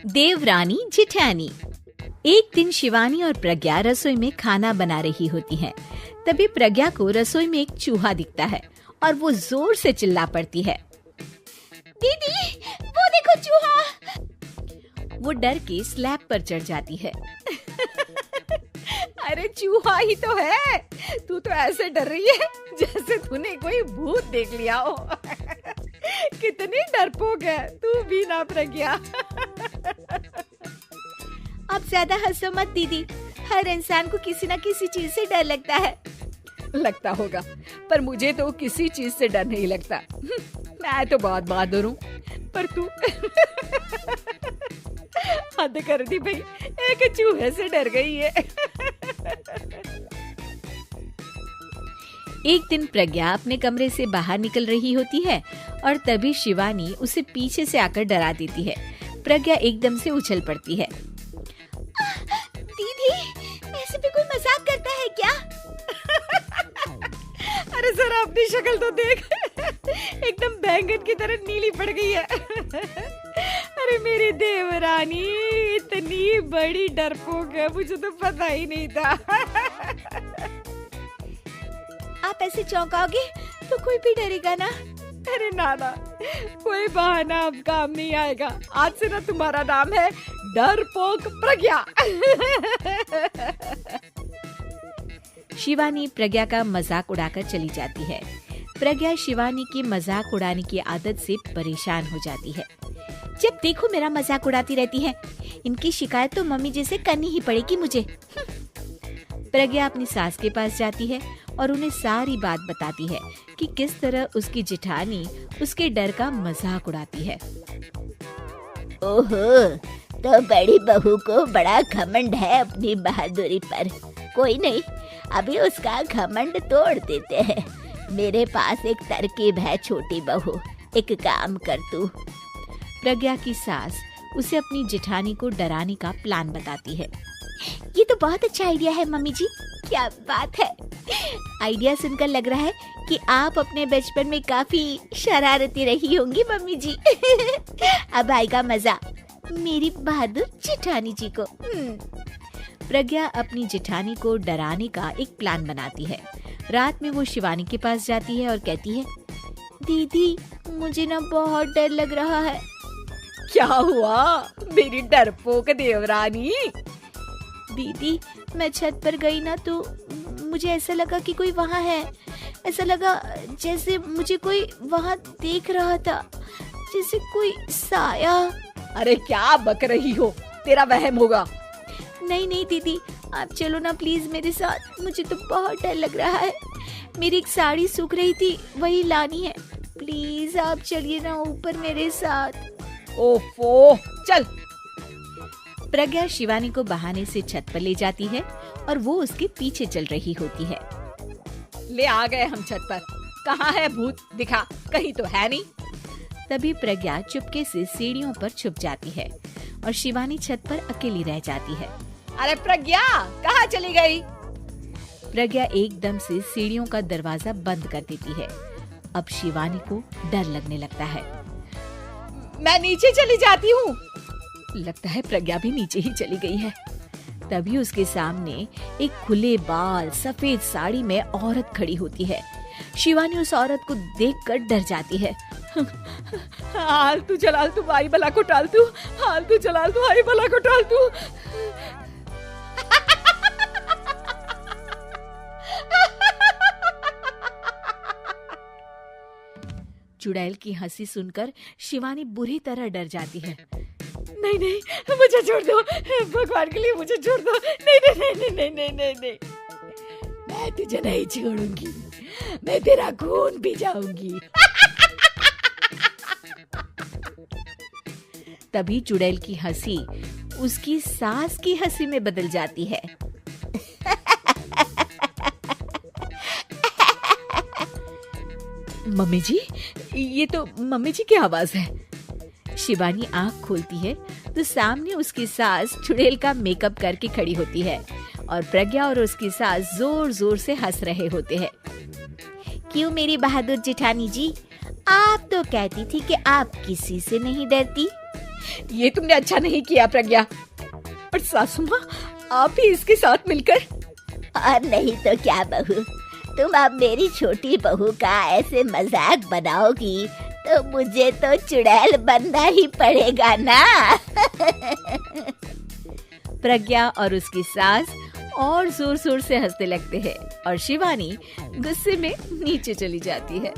देवरानी जिठानी। एक दिन शिवानी और प्रज्ञा रसोई में खाना बना रही होती हैं। तभी प्रज्ञा को रसोई में एक चूहा दिखता है और वो जोर से चिल्ला पड़ती है, दीदी वो देखो चूहा। वो डर के स्लैब पर चढ़ जाती है। अरे चूहा ही तो है, तू तो ऐसे डर रही है जैसे तूने कोई भूत देख लिया हो। कितनी डरपोक है तू भी ना प्रज्ञा। अब ज्यादा हंसो मत दीदी, हर इंसान को किसी न किसी चीज से डर लगता है। लगता होगा, पर मुझे तो किसी चीज से डर नहीं लगता। मैं तो बहुत बहादुर हूँ, पर तू हद कर दी भाई, एक चूहे से डर गई है। एक दिन प्रज्ञा अपने कमरे से बाहर निकल रही होती है और तभी शिवानी उसे पीछे से आकर डरा देती है। प्रज्ञा एकदम से उछल पड़ती है। दीदी, ऐसे भी कोई मजाक करता है क्या? अरे जरा अपनी शक्ल तो देख, एकदम बैंगन की तरह नीली पड़ गई है। अरे मेरी देवरानी इतनी बड़ी डरपोक है, मुझे तो पता ही नहीं था। आप ऐसे चौंकाओगे तो कोई भी डरेगा ना। अरे नाना, कोई बहाना अब काम नहीं आएगा। आज से ना तुम्हारा नाम है डरपोक प्रज्ञा। शिवानी प्रज्ञा का मजाक उड़ाकर चली जाती है। प्रज्ञा शिवानी की मजाक उड़ाने की आदत से परेशान हो जाती है। जब देखो मेरा मजाक उड़ाती रहती है, इनकी शिकायत तो मम्मी जी से करनी ही पड़ेगी मुझे। प्रज्ञा अपनी सास के पास जाती है और उन्हें सारी बात बताती है कि किस तरह उसकी जेठानी उसके डर का मजाक उड़ाती है। ओहो, तो बड़ी बहू को बड़ा घमंड है अपनी बहादुरी पर। कोई नहीं, अभी उसका घमंड तोड़ देते हैं। मेरे पास एक तरकीब है छोटी बहू, एक काम कर तू। प्रज्ञा की सास उसे अपनी जेठानी को डराने का प्लान बताती है। ये तो बहुत अच्छा आइडिया है मम्मी जी, क्या बात है। आइडिया सुनकर लग रहा है कि आप अपने बचपन में काफी शरारती रही होंगी मम्मी जी। अब आएगा मजा मेरी बहादुर जेठानी जी को। प्रज्ञा अपनी जेठानी को डराने का एक प्लान बनाती है। रात में वो शिवानी के पास जाती है और कहती है, दीदी मुझे ना बहुत डर लग रहा है। क्या हुआ मेरी डरपोक देवरानी? दीदी मैं छत पर गई ना तो मुझे ऐसा लगा कि कोई वहाँ है। ऐसा लगा जैसे मुझे कोई वहाँ देख रहा था, जैसे कोई साया। अरे क्या बक रही हो, तेरा वहम होगा। नहीं नहीं दीदी, आप चलो ना प्लीज मेरे साथ, मुझे तो बहुत डर लग रहा है। मेरी एक साड़ी सूख रही थी, वही लानी है। प्लीज आप चलिए ना ऊपर मेरे साथ। ओफो, चल। प्रज्ञा शिवानी को बहाने से छत पर ले जाती है और वो उसके पीछे चल रही होती है। ले आ गए हम छत पर। कहाँ है भूत, दिखा, कहीं तो है नहीं। तभी प्रज्ञा चुपके से सीढ़ियों पर छुप जाती है और शिवानी छत पर अकेली रह जाती है। अरे प्रज्ञा, कहाँ चली गई? प्रज्ञा एकदम से सीढ़ियों का दरवाजा बंद कर देती है। अब शिवानी को डर लगने लगता है। मैं नीचे चली जाती हूँ। लगता है प्रज्ञा भी नीचे ही चली गई है। तभी उसके सामने एक खुले बाल सफेद साड़ी में औरत खड़ी होती है। शिवानी उस औरत को देखकर डर जाती है। हाल तू जलाल तू आई बला को टाल तू, हाल तू जलाल तू आई बला को टाल तू। चुड़ैल की हंसी सुनकर शिवानी बुरी तरह डर जाती है। नहीं नहीं, मुझे छोड़ दो, भगवान के लिए मुझे छोड़ दो। नहीं नहीं नहीं नहीं नहीं नहीं नहीं, मैं तुझे नहीं छोड़ूंगी, मैं तेरा खून पी जाऊंगी। तभी चुड़ैल की हंसी उसकी सास की हंसी में बदल जाती है। मम्मी जी, ये तो मम्मी जी की आवाज है। शिवानी आंख खोलती है तो सामने उसकी सास चुड़ैल का मेकअप करके खड़ी होती है और प्रज्ञा और उसकी सास जोर जोर से हंस रहे होते हैं। क्यों मेरी बहादुर जेठानी जी, आप तो कहती थी कि आप किसी से नहीं डरती। ये तुमने अच्छा नहीं किया प्रज्ञा। और सासू माँ, आप भी इसके साथ मिलकर। और नहीं तो क्या बहू, तुम अब मेरी छोटी बहू का ऐसे मजाक बनाओगी तो मुझे तो चुड़ैल बनना ही पड़ेगा ना। प्रज्ञा और उसकी सास और जोर जोर से हंसने लगते हैं और शिवानी गुस्से में नीचे चली जाती है।